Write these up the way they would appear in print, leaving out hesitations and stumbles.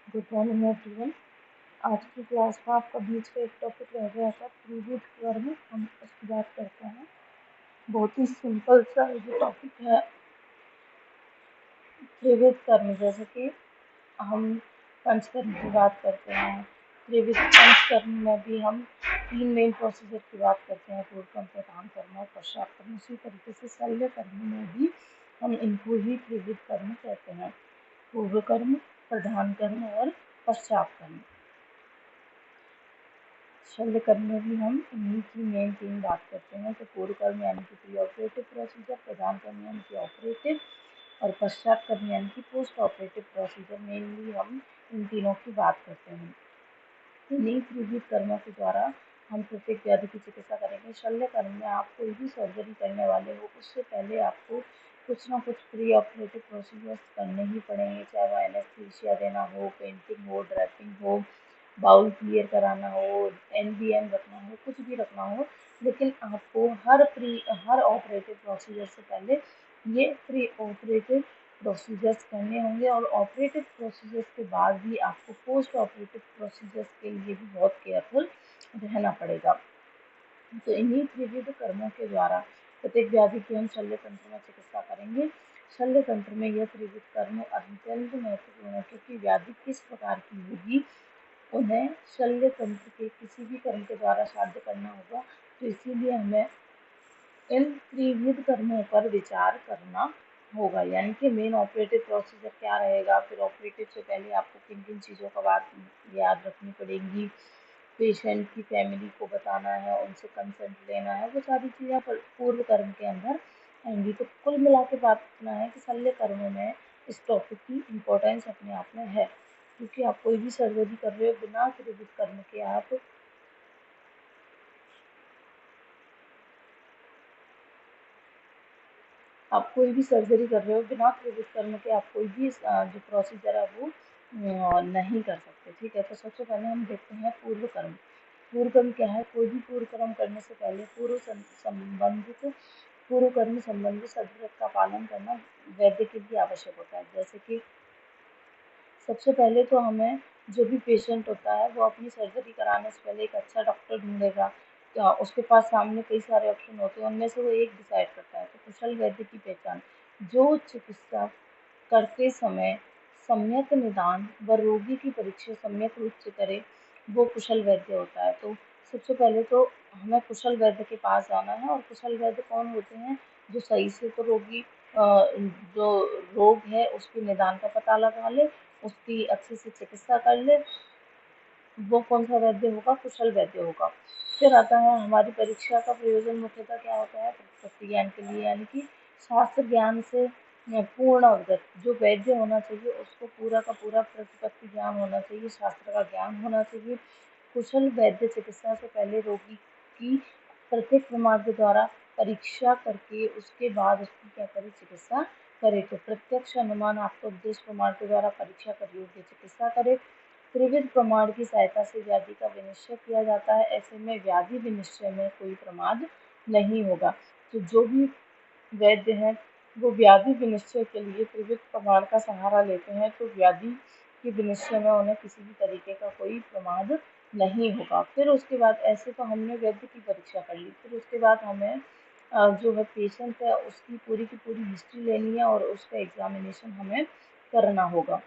Good morning everyone. आज की class में आपका बीच का एक टॉपिक रह गया था त्रिविध कर्म, हम उसकी बात करते हैं। बहुत ही सिंपल सा ये टॉपिक है। त्रिविध कर्म जैसे कि हम पंचकर्म की बात करते हैं, त्रिविध पंचकर्म में भी हम 3 मेन प्रोसीजर की बात करते हैं, पूर्व कर्म, प्रधान कर्म और पश्चात कर्म। उसी तरीके से शल्य कर्म में भी हम इनको ही त्रिविध कर्म कहते हैं, पूर्व कर्म, प्रधान कर्म और पश्चात कर्म। शल्य कर्म में भी हम इन्हीं की मेन 3 बात करते हैं। तो पूर्व कर्म यानी कि प्री ऑपरेटिव प्रोसीजर, प्रधान कर्म यानी कि ऑपरेटिव और पश्चात कर्म यानी कि पोस्ट ऑपरेटिव प्रोसीजर, मेनली हम इन तीनों की बात करते हैं। इन्हीं त्रिविध कर्मों के द्वारा हम प्रत्येक व्याधि की चिकित्सा करेंगे। शल्य कर्म में आप कोई भी सर्जरी करने वाले हो, उससे पहले आपको कुछ ना कुछ प्री ऑपरेटिव प्रोसीजर्स करने ही पड़ेंगे, चाहे वो एनेस्थीसिया देना हो, पेंटिंग हो, ड्रेपिंग हो, बाउल क्लियर कराना हो, NBN रखना हो, कुछ भी रखना हो, लेकिन आपको हर ऑपरेटिव प्रोसीजर से पहले ये प्री ऑपरेटिव प्रोसीजर्स करने होंगे और ऑपरेटिव प्रोसीजर्स के बाद भी आपको पोस्ट ऑपरेटिव प्रोसीजर्स के लिए भी बहुत केयरफुल रहना पड़ेगा। तो इन्हीं त्रिविध कर्मों के द्वारा प्रत्येक व्याधि की हम शल्य तंत्र में चिकित्सा करेंगे। शल्य तंत्र में यह त्रिविध कर्म अत्यंत महत्वपूर्ण है, क्योंकि व्याधि किस प्रकार की होगी उन्हें शल्य तंत्र के किसी भी कर्म के द्वारा साध्य करना होगा। तो इसीलिए हमें इन त्रिविध कर्मों पर विचार करना होगा। यानी कि मेन ऑपरेटिव प्रोसीजर क्या रहेगा, फिर ऑपरेटिव से पहले आपको किन किन चीज़ों का बात याद रखनी पड़ेगी, पेशेंट की फैमिली को बताना है, उनसे कंसेंट लेना है, वो सारी चीज़ें पूर्व कर्म के अंदर आएंगी। तो कुल मिला के बात इतना है कि शल्य कर्म में इस टॉपिक की इम्पोर्टेंस अपने आप में है, क्योंकि आप कोई भी सर्जरी कर रहे हो बिना त्रिविध कर्म के आप कोई भी सर्जरी कर रहे हो बिना त्रिविध कर्म के आप कोई भी जो प्रोसीजर है वो नहीं कर सकते। ठीक है, तो सबसे पहले हम देखते हैं पूर्व कर्म। पूर्व कर्म क्या है? कोई भी पूर्व कर्म करने से पहले पूर्व कर्म संबंधित सदव्रत का पालन करना वैद्य के लिए आवश्यक होता है। जैसे कि सबसे पहले तो हमें जो भी पेशेंट होता है वो अपनी सर्जरी कराने से पहले एक अच्छा डॉक्टर ढूंढेगा। तो उसके पास सामने कई सारे ऑप्शन होते हैं, उनमें से वो एक डिसाइड करता है। तो कुशल वैद्य की पहचान, जो चिकित्सा करते समय सम्यक निदान व रोगी की परीक्षा सम्यक रूप से करे, वो कुशल वैद्य होता है। तो सबसे पहले तो हमें कुशल वैद्य के पास जाना है। और कुशल वैद्य कौन होते हैं? जो सही से तो जो रोग है उसके निदान का पता लगा ले, उसकी अच्छे से चिकित्सा कर ले, वो कौन सा वैद्य होगा? कुशल वैद्य होगा। फिर आता है हमारी परीक्षा का प्रयोजन मुख्यतः क्या होता है? प्रतिपत्ति ज्ञान के लिए, यानी कि शास्त्र ज्ञान से पूर्ण अवगत जो वैद्य होना चाहिए उसको पूरा का पूरा प्रतिपत्ति ज्ञान होना चाहिए, शास्त्र का ज्ञान होना चाहिए। कुशल वैद्य चिकित्सा से पहले रोगी की प्रत्येक प्रमाण के द्वारा परीक्षा करके उसके बाद उसकी क्या करे? चिकित्सा करे। तो प्रत्यक्ष अनुमान आपको उपदेश प्रमाण के द्वारा परीक्षा कर योग्य चिकित्सा करे। त्रिविध प्रमाण की सहायता से व्याधि का विनिश्चय किया जाता है। ऐसे में व्याधि विनिश्चय में कोई प्रमाद नहीं होगा। तो जो भी वैद्य हैं वो व्याधि विनिश्चय के लिए त्रिविध प्रमाण का सहारा लेते हैं, तो व्याधि के विनिश्चय में उन्हें किसी भी तरीके का कोई प्रमाद नहीं होगा। फिर उसके बाद ऐसे तो हमने वैद्य की परीक्षा कर ली, फिर उसके बाद हमें जो है पेशेंट है उसकी पूरी की पूरी हिस्ट्री लेनी है और उसका एग्जामिनेशन हमें करना होगा।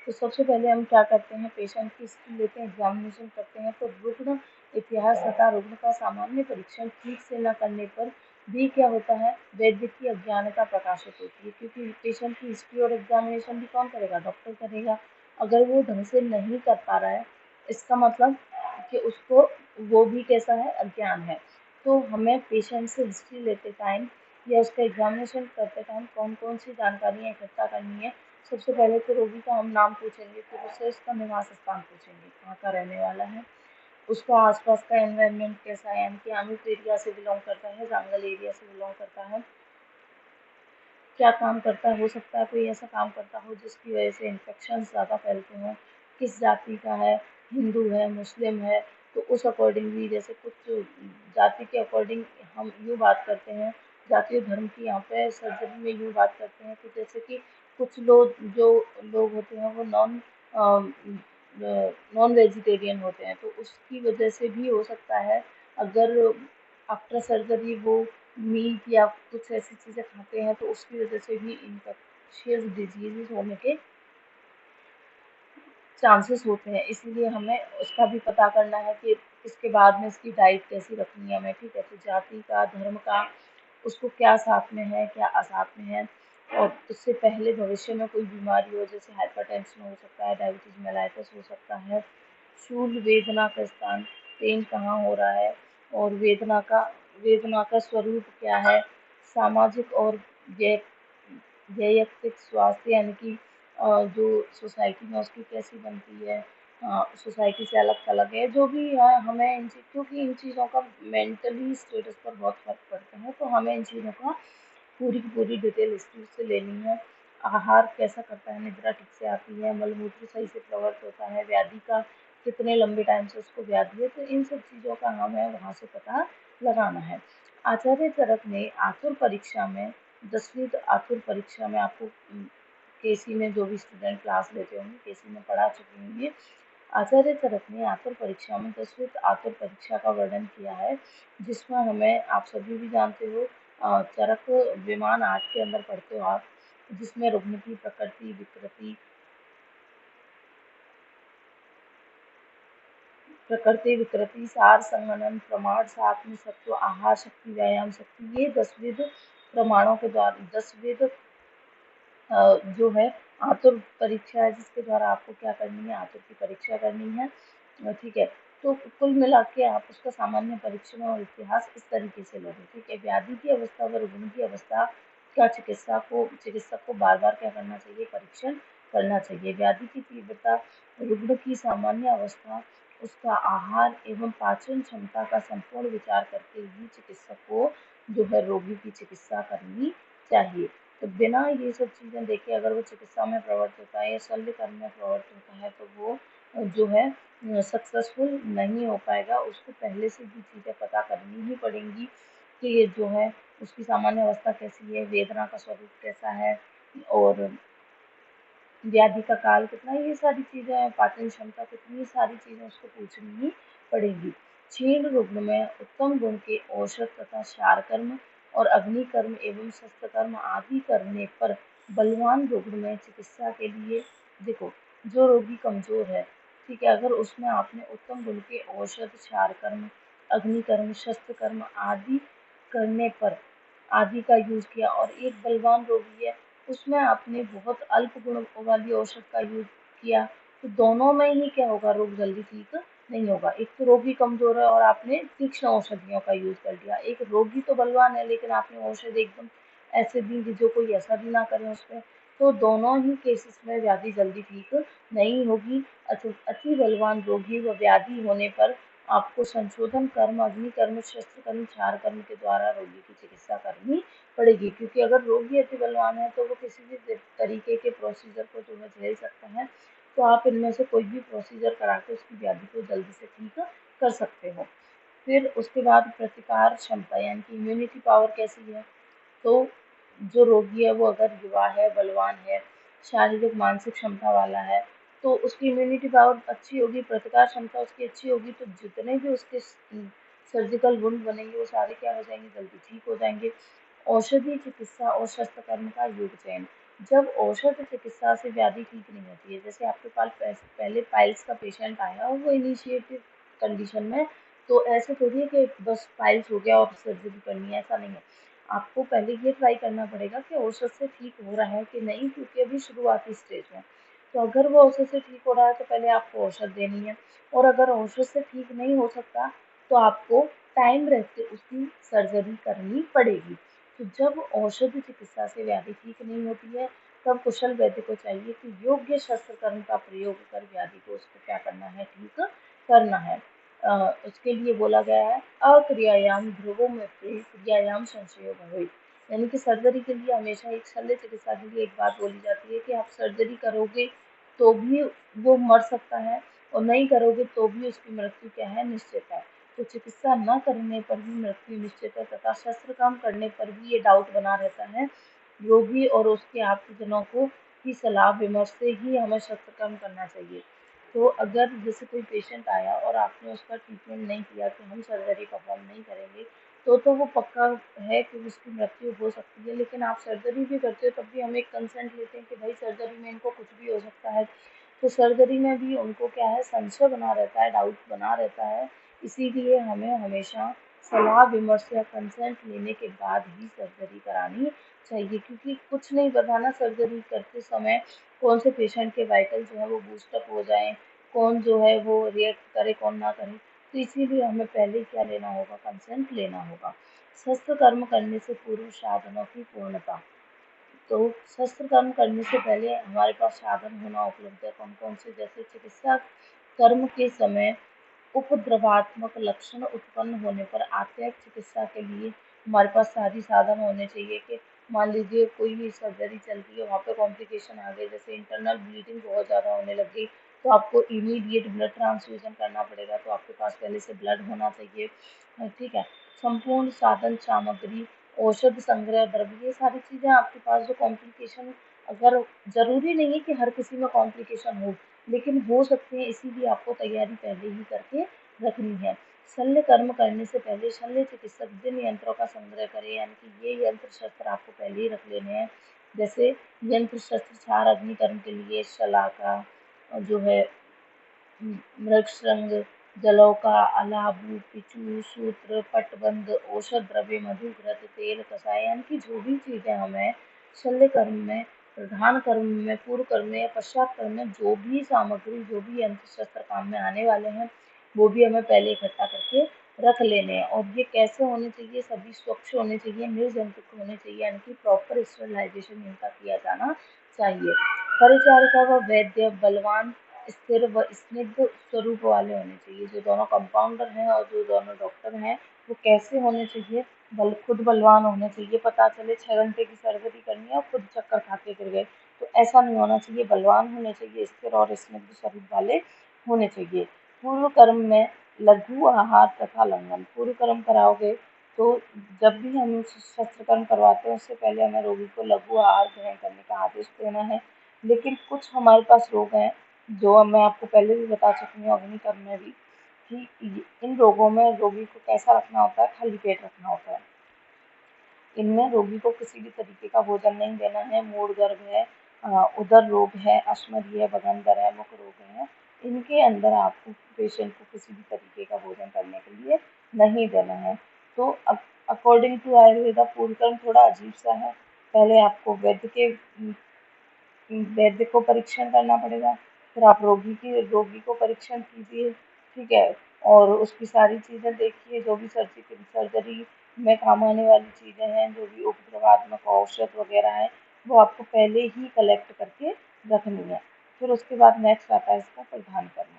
तो सबसे पहले हम क्या करते हैं? पेशेंट की हिस्ट्री लेते हैं, एग्जामिनेशन करते हैं। तो रुग्ण इतिहास तथा रुग्ण का सामान्य परीक्षण ठीक से न करने पर भी क्या होता है? वैद्य की अज्ञानता प्रकाशित होती है, क्योंकि पेशेंट की हिस्ट्री और एग्जामिनेशन भी कौन करेगा? डॉक्टर करेगा। अगर वो ढंग से नहीं कर पा रहा है, इसका मतलब कि उसको वो भी कैसा है? अज्ञान है। तो हमें पेशेंट से हिस्ट्री लेते टाइम या उसका एग्जामिनेशन करते टाइम कौन कौन सी जानकारियाँ इकट्ठा करनी है? सबसे पहले तो रोगी का हम नाम पूछेंगे, फिर उससे उसका निवास स्थान पूछेंगे, कहाँ का रहने वाला है, उसका आसपास का एनवायरनमेंट कैसा है, यानी कि आमिर एरिया से बिलोंग करता है, जंगल एरिया से बिलोंग करता है, क्या काम करता है, हो सकता है कोई ऐसा काम करता हो जिसकी वजह से इन्फेक्शन ज़्यादा फैलते हों, किस जाति का है, हिंदू है, मुस्लिम है। तो उस अकॉर्डिंग भी, जैसे कुछ जाति के अकॉर्डिंग हम यूँ बात करते हैं, जातीय धर्म की यहाँ पे सर्जरी में यूँ बात करते हैं। तो जैसे कि कुछ लोग जो लोग होते हैं वो नॉन नॉन वेजिटेरियन होते हैं, तो उसकी वजह से भी हो सकता है। अगर आफ्टर सर्जरी वो मीट या कुछ ऐसी चीज़ें खाते हैं तो उसकी वजह से भी इन्फेक्शियस डिजीज़ होने के चांसेस होते हैं। इसीलिए हमें उसका भी पता करना है कि इसके बाद में इसकी डाइट कैसी रखनी है हमें, ठीक है? तो जाति का, धर्म का, उसको क्या साथ में है, क्या असाथ में है, और उससे पहले भविष्य में कोई बीमारी हो, जैसे हाइपरटेंशन हो सकता है, डायबिटीज मेलाइटिस हो सकता है, शूल वेदना का स्थान, पेन कहाँ हो रहा है, और वेदना का स्वरूप क्या है, सामाजिक और व्य वैयक्तिक स्वास्थ्य, यानी कि जो सोसाइटी में उसकी कैसी बनती है, सोसाइटी से अलग थलग है, जो भी है हमें क्योंकि इन चीज़ों का मेंटली स्टेटस पर बहुत फर्क पड़ता है, तो हमें इन चीज़ों का पूरी की पूरी डिटेल हिस्ट्री से लेनी है। आहार कैसा करता है, निद्रा ठीक से आती है, मलमूत्र सही से प्रवर्त होता है, व्याधि का कितने लंबे टाइम से उसको व्याधि है, तो इन सब चीज़ों का हमें वहाँ से पता लगाना है। आचार्य चरक ने आतुर परीक्षा में 10वीं आतुर परीक्षा में आपको केसी में जो भी स्टूडेंट क्लास लेते होंगे, केसी में पढ़ा चुके होंगे, आचार्य चरक ने आतुर परीक्षा में 10वीं आतुर परीक्षा का वर्णन किया है, जिसमें हमें, आप सभी भी जानते हो, चरक विमान 8 के अंदर पढ़ते हो आप, जिसमें रुग्ण की प्रकृति, विकृति, सार, संगणन, प्रमाण, सात्म सत्व, आहार शक्ति, व्यायाम शक्ति, ये 10 प्रमाणों के द्वारा 10 जो है आतुर परीक्षा है, जिसके द्वारा आपको क्या करनी है, आतुर की परीक्षा करनी है, ठीक है? तो कुल मिला के आप उसका सामान्य परीक्षण और इतिहास इस तरीके से लोगे, ठीक है? व्याधि की अवस्था व रुग्ण की अवस्था का चिकित्सक को बार बार क्या करना चाहिए, परीक्षण करना चाहिए। व्याधि की तीव्रता, रुग्ण की सामान्य अवस्था, उसका आहार एवं पाचन क्षमता का संपूर्ण विचार करके ही चिकित्सक को जो है रोगी की चिकित्सा करनी चाहिए। तो बिना ये सब चीज़ें देखे अगर वो चिकित्सा में प्रवृत्त होता है या शल्य कर्म में प्रवृत्त होता है, तो वो जो है सक्सेसफुल नहीं हो पाएगा। उसको पहले से भी चीज़ें पता करनी ही पड़ेंगी कि ये जो है उसकी सामान्य अवस्था कैसी है, वेदना का स्वरूप कैसा है, और व्याधि का काल कितना है, ये सारी चीज़ें, पाचन क्षमता कितनी, ये सारी चीज़ें उसको पूछनी ही पड़ेगी। क्षीण रुग्ण में उत्तम गुण के औषध तथा क्षार कर्म और अग्नि कर्म एवं शस्त्र कर्म आदि करने पर बलवान रुग्ण में चिकित्सा के लिए, देखो, जो रोगी कमजोर है, ठीक है, अगर उसमें आपने उत्तम गुण के औषध, क्षार कर्म, अग्नि कर्म, शस्त्र कर्म आदि करने पर आदि का यूज किया, और एक बलवान रोगी है उसमें आपने बहुत अल्प गुण वाली औषध का यूज किया, तो दोनों में ही क्या होगा, रोग जल्दी ठीक नहीं होगा। एक तो रोगी कमजोर है और आपने तीक्ष्ण औषधियों का यूज कर दिया, एक रोगी तो बलवान है लेकिन आपने औषध एकदम ऐसे दी कि जो कोई असर ही ना करे उस पर, तो दोनों ही केसेस में व्याधि जल्दी ठीक नहीं होगी। अति बलवान रोगी व व्याधि होने पर आपको संशोधन कर्म, अग्नि कर्म, शस्त्र कर्म, क्षार कर्म के द्वारा रोगी की चिकित्सा करनी पड़ेगी, क्योंकि अगर रोगी अति बलवान है तो वो किसी भी तरीके के प्रोसीजर को जो है झेल सकता है, तो आप इनमें से कोई भी प्रोसीजर करा के उसकी व्याधि को जल्दी से ठीक कर सकते हो। फिर उसके बाद प्रतिकार क्षमता, यानी कि इम्यूनिटी पावर कैसी है, तो जो रोगी है वो अगर युवा है, बलवान है, शारीरिक मानसिक क्षमता वाला है, तो उसकी इम्यूनिटी पावर अच्छी होगी, प्रतिकार क्षमता उसकी अच्छी होगी, तो जितने भी उसके सर्जिकल वुंड बनेंगे वो सारे क्या हो जाएंगे, जल्दी ठीक हो जाएंगे। औषधि चिकित्सा और शस्त्र कर्म का योग चयन, जब औषध चिकित्सा से व्याधि ठीक नहीं होती है, जैसे आपके पास पहले पाइल्स का पेशेंट आया और वो इनिशिएटिव कंडीशन में, तो ऐसे थोड़ी है कि बस पाइल्स हो गया और सर्जरी करनी है, ऐसा नहीं है। आपको पहले ये ट्राई करना पड़ेगा कि औषध से ठीक हो रहा है कि नहीं, क्योंकि अभी शुरुआती स्टेज में, तो अगर वो औषध से ठीक हो रहा है तो पहले आपको औषध देनी है, और अगर औषध से ठीक नहीं हो सकता तो आपको टाइम रहते उसकी सर्जरी करनी पड़ेगी। तो जब औषधि चिकित्सा से व्याधि ठीक नहीं होती है, तब कुशल वैद्य को चाहिए कि योग्य शस्त्र कर्म का प्रयोग कर व्याधि को उसको क्या करना है, ठीक करना है। उसके लिए बोला गया है अक्रियायाम ध्रुवो में प्रिय क्रियायाम संशयो भवेत्, यानी कि सर्जरी के लिए हमेशा एक शल्य चिकित्सा के लिए एक बात बोली जाती है कि आप सर्जरी करोगे तो भी वो मर सकता है, और नहीं करोगे तो भी उसकी मृत्यु क्या है, निश्चित है। तो चिकित्सा न करने पर भी मृत्यु निश्चित है, तथा शस्त्र काम करने पर भी ये डाउट बना रहता है रोगी और उसके आप्तजनों को की सलाह विमर्श से ही हमें शस्त्रकर्म करना चाहिए। तो अगर जैसे कोई पेशेंट आया और आपने उसका ट्रीटमेंट नहीं किया कि हम सर्जरी परफॉर्म नहीं करेंगे, तो वो पक्का है कि उसकी मृत्यु हो सकती है। लेकिन आप सर्जरी भी करते हो तब भी हम एक कंसेंट लेते हैं कि भाई सर्जरी में इनको कुछ भी हो सकता है। तो सर्जरी में भी उनको क्या है, संशय बना रहता है, डाउट बना रहता है। इसीलिए हमें हमेशा सलाह विमर्श या कंसेंट लेने के बाद ही सर्जरी करानी चाहिए, क्योंकि कुछ नहीं पता ना सर्जरी करते समय कौन से पेशेंट के वाइटल जो है वो बूस्टअप हो जाएं, कौन जो है वो रिएक्ट करे कौन ना करे। तो इसीलिए हमें पहले क्या लेना होगा, कंसेंट लेना होगा। शस्त्र कर्म करने से पूर्व साधनों की पूर्णता। तो शस्त्र कर्म करने से पहले हमारे पास साधन होना उपलब्ध है कौन कौन से, जैसे चिकित्सा कर्म के समय उपद्रवात्मक लक्षण उत्पन्न होने पर आत्यायिक चिकित्सा के लिए हमारे पास सारी साधन होने चाहिए कि मान लीजिए कोई भी सर्जरी चल रही है, वहाँ पे कॉम्प्लिकेशन आ गए, जैसे इंटरनल ब्लीडिंग बहुत ज़्यादा होने लग गई, तो आपको इमीडिएट ब्लड ट्रांसफ्यूजन करना पड़ेगा। तो आपके पास पहले से ब्लड होना चाहिए, ठीक है। संपूर्ण साधन सामग्री, औषध संग्रह द्रव्य, ये सारी चीज़ें आपके पास जो कॉम्प्लिकेशन, अगर ज़रूरी नहीं है कि हर किसी में कॉम्प्लिकेशन हो, लेकिन हो सकते हैं, इसीलिए आपको तैयारी पहले ही करके रखनी है। शल्य कर्म करने से पहले शल्य चिकित्सक जिन यंत्रों का संग्रह करे, यानी कि ये यंत्र शस्त्र आपको पहले ही रख लेने हैं। जैसे यंत्र शस्त्र क्षार अग्नि कर्म के लिए शलाका, जो है मृगशृंग, जलौका, अलाबू, पिचू, सूत्र, पटबंध, औषध द्रव्य, मधु, घृत, तेल, कषाय, यानी कि जो भी चीज़ें हमें शल्य कर्म में, प्रधान कर्म में, पूर्व कर्म में या पश्चात कर्म में जो भी सामग्री, जो भी यंत्र शस्त्र काम में आने वाले हैं, वो भी हमें पहले इकट्ठा करके रख लेने हैं। और ये कैसे होने चाहिए, सभी स्वच्छ होने चाहिए, निर्जंतुक होने चाहिए, यानी कि प्रॉपर स्टरलाइजेशन इनका किया जाना चाहिए। परिचारिका व वैद्य बलवान, स्थिर व स्निग्ध स्वरूप वाले होने चाहिए। जो दोनों कंपाउंडर हैं और जो दोनों डॉक्टर हैं, वो कैसे होने चाहिए, खुद बलवान होने चाहिए। पता चले 6 घंटे की सर्जरी करनी है और खुद चक्कर खा के गिर गए, तो ऐसा नहीं होना चाहिए। बलवान होने चाहिए, स्थिर और स्निग्ध स्वरूप वाले होने चाहिए। पूर्व कर्म में लघु आहार तथा लंघन। पूर्व कर्म कराओगे तो जब भी हम शस्त्र कर्म करवाते हैं उससे पहले हमें रोगी को लघु आहार ग्रहण करने का आदेश देना है। लेकिन कुछ हमारे पास रोग हैं जो मैं आपको पहले भी बता चुकी हूँ अग्नि कर्म में भी, कि इन रोगों में रोगी को कैसा रखना होता है, खाली पेट रखना होता है। इनमें रोगी को किसी भी तरीके का भोजन नहीं देना है। मूढ़ गर्भ है, उदर रोग है, अश्मरी है, बगंदर है, मुख रोग है, इनके अंदर आपको पेशेंट को किसी भी तरीके का भोजन करने के लिए नहीं देना है। तो अकॉर्डिंग टू आयुर्वेदा पूर्व कर्म थोड़ा अजीब सा है। पहले आपको वैद्य को परीक्षण करना पड़ेगा, फिर आप रोगी को परीक्षण कीजिए, ठीक है। और उसकी सारी चीज़ें देखिए, जो भी सर्जरी में काम आने वाली चीज़ें हैं, जो भी उपद्रवात्मक औषध वगैरह है, वो आपको पहले ही कलेक्ट करके रखनी है। फिर उसके बाद नेक्स्ट आता है इसका प्रधान कर्म।